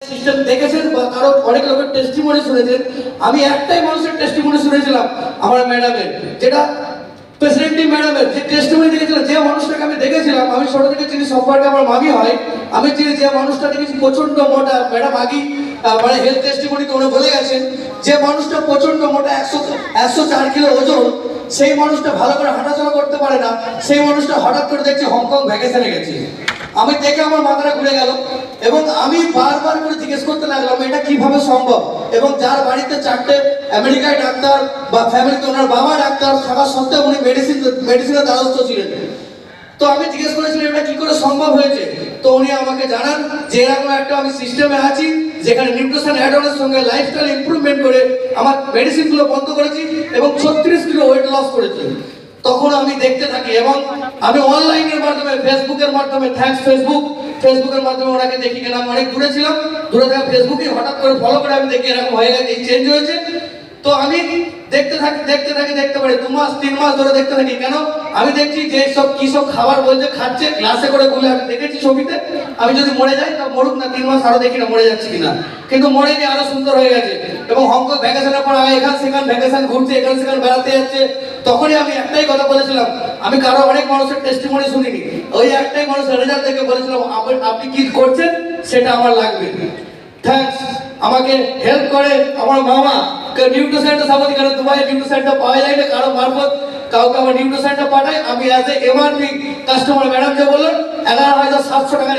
System দেখেছেন বা কারো অনেক লোকের টেস্টিমনি শুনেছেন। আমি একটাই মানুষের টেস্টিমনি শুনেছিলাম আমার ম্যাডামের, যেটা প্রেসিডেন্ট ম্যাডামের যে টেস্টিমনি দেখেছিলাম। যে মানুষটাকে আমি দেখেছিলাম, আমি ছোট থেকে চিনি, সম্পর্কে আমার মামি হয়, আমি চিনি যে মানুষটা দেখেছি প্রচন্ড মোটা। ম্যাডাম আগেই মানে হেলথ টেস্টিমনিতে উনি বলে গেছেন যে মানুষটা প্রচন্ড মোটা, 104 কিলো ওজন, সেই মানুষটা ভালো করে হাঁটাচলা করতে পারে না। সেই মানুষটা হঠাৎ করে দেখছি হংকং ভ্যাকেশনে গেছে। আমি দেখে আমার মাথাটা ঘুরে গেল এবং আমি বারবার করে জিজ্ঞেস করতে লাগলাম এটা কিভাবে সম্ভব। এবং যার বাড়িতে 4টে আমেরিকায় ডাক্তার বা ফ্যামিলিতে ওনার বাবা ডাক্তার থাকা সত্ত্বেও উনি মেডিসিনের দ্বারস্থ ছিলেন। তো আমি জিজ্ঞেস করেছিলাম এটা কি করে সম্ভব হয়েছে। তো উনি আমাকে জানান যে এরকম একটা আমি সিস্টেমে আছি যেখানে নিউট্রিশন অ্যাড অনের সঙ্গে লাইফস্টাইল ইমপ্রুভমেন্ট করে আমার মেডিসিনগুলো বন্ধ করেছি এবং 36 কিলো ওয়েট লস করেছি। তখন আমি দেখতে থাকি এবং আমি অনলাইনের মাধ্যমে, ফেসবুকের মাধ্যমে, থ্যাঙ্কস ফেসবুকের মাধ্যমে ওনাকে দেখি। কেন আমি অনেক দূরে ছিলাম, দূরে থাকা ফেসবুকে হঠাৎ করে ফলো করে আমি দেখি এরকম হয়ে গেছে, চেঞ্জ হয়েছে। তো আমি দেখতে পারি 2 মাস 3 মাস ধরে দেখতে থাকি। কেন আমি দেখছি যে সব কি সব খাবার বলছে খাচ্ছে, গ্লাসে করে গুলে আমি দেখেছি ছবিতে। আমি যদি মরে যাই তা মরুক না, 3 মাস আরো দেখি না মরে যাচ্ছে কিনা, কিন্তু মরে গিয়ে আরো সুন্দর হয়ে গেছে। এবং হংকং ভ্যাকেশনের পর আমি এখান সেখান ভ্যাকেশন ঘুরতে, এখান সেখান বেড়াতে যাচ্ছে। তখনই আমি একটাই কথা বলেছিলাম, আমি কারো অনেক মানুষের টেস্টিমনি শুনিনি, ওই একটাই মানুষের রেজাল্ট দেখে বলেছিলাম আপনি কি করছেন সেটা আমার লাগবে। থ্যাঙ্কস। আমাকে হেল্প করে আমার মামা নিউট্রিশনটা সাপোর্ট করে। দুবাই নিউট্রিশনটা পাওয়া যায় না, কারো মারফত কাউকে আমার নিউট্রিশনটা পাঠায়। আমি as a MRP customer, madam যে বললেন 11,700 টাকার